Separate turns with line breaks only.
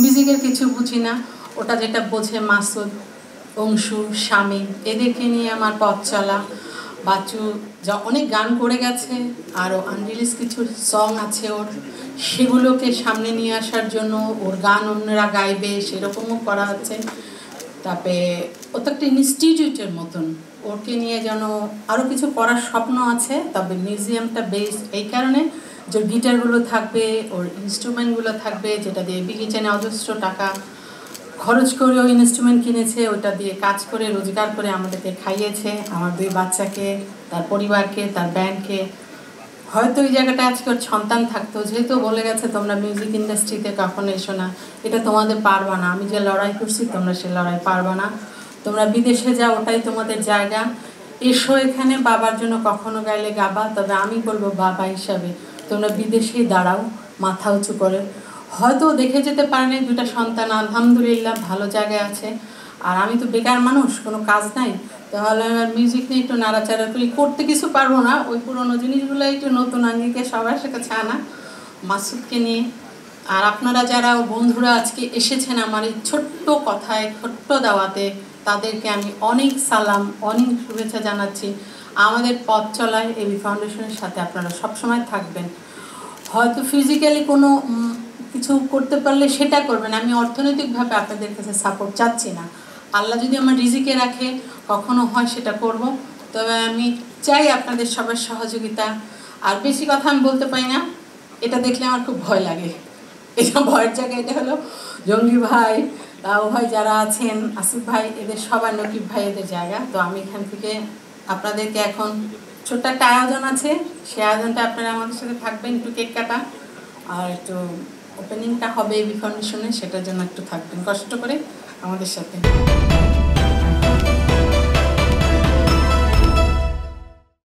মিউজিকের কিছু বুঝি না, ওটা যেটা বোঝে মাসুদ, অংশু, শামীম, এদেরকে নিয়ে আমার পথ চলা। বাচ্চু যা অনেক গান করে গেছে, আরও আনরিলিজ কিছু সং আছে ওর, সেগুলোকে সামনে নিয়ে আসার জন্য ওর গান অন্যরা গাইবে সেরকমও করা হচ্ছে। তারপরে ও তো একটা ইনস্টিটিউটের মতন, ওকে নিয়ে যেন আরও কিছু করার স্বপ্ন আছে। তবে মিউজিয়ামটা বেস এই কারণে যে গিটারগুলো থাকবে, ওর ইনস্ট্রুমেন্টগুলো থাকবে, যেটা দিয়ে বিগিচানে অজস্র টাকা খরচ করে ওই ইনস্ট্রুমেন্ট কিনেছে, ওইটা দিয়ে কাজ করে রোজগার করে আমাদেরকে খাইয়েছে, আমার 2 বাচ্চাকে, তার পরিবারকে, তার ব্যান্ডকে। হয়তো ওই জায়গাটা আজকে ওর সন্তান থাকতো, যেহেতু বলে গেছে তোমরা মিউজিক ইন্ডাস্ট্রিতে কখনো এসো না, এটা তোমাদের পারবা না, আমি যে লড়াই করছি তোমরা সে লড়াই পারবা না, তোমরা বিদেশে যাও, ওটাই তোমাদের জায়গা, এসো এখানে বাবার জন্য কখনো গাইলে গাবা। তবে আমি বলবো বাবা হিসাবে তোমরা বিদেশেই দাঁড়াও মাথা উঁচু করে। হয়তো দেখে যেতে পারেনি 2টা সন্তান, আলহামদুলিল্লাহ ভালো জায়গায় আছে। আর আমি তো বেকার মানুষ, কোনো কাজ নাই, তাহলে আমার মিউজিক নিয়ে একটু নাড়াচাড়া করি, করতে কিছু পারবো না, ওই পুরোনো জিনিসগুলো একটু নতুন আঙ্গিকে সবার কাছে আনা মাসুদকে নিয়ে। আর আপনারা যারা বন্ধুরা আজকে এসেছেন আমার এই ছোট্ট কথায়, ছোট্ট দাওয়াতে, তাদেরকে আমি অনেক সালাম, অনেক শুভেচ্ছা জানাচ্ছি। আমাদের পথ চলায় এবি ফাউন্ডেশনের সাথে আপনারা সবসময় থাকবেন। হয়তো ফিজিক্যালি কোনো কিছু করতে পারলে সেটা করবেন, আমি অর্থনৈতিকভাবে আপনাদের কাছে সাপোর্ট চাচ্ছি না। আল্লাহ যদি আমার রিজিকে রাখে কখনো হয় সেটা করব, তবে আমি চাই আপনাদের সবার সহযোগিতা। আর বেশি কথা আমি বলতে পারি না, এটা দেখলে আমার খুব ভয় লাগে। এটা ভয়ের জায়গা, এটা হলো জঙ্গি ভাই, তাও ভাই যারা আছেন, আসিফ ভাই, এদের সবার, নকিব ভাই, এদের জায়গা। তো আমি এখান থেকে আপনাদেরকে এখন ছোট্ট একটা আয়োজন আছে, সেই আয়োজনটা আপনারা আমাদের সাথে থাকবেন, একটু কেক কাটা আর একটু ওপেনিংটা হবে এবি ফাউন্ডেশনে, সেটার জন্য একটু থাকবেন কষ্ট করে আমাদের সাথে।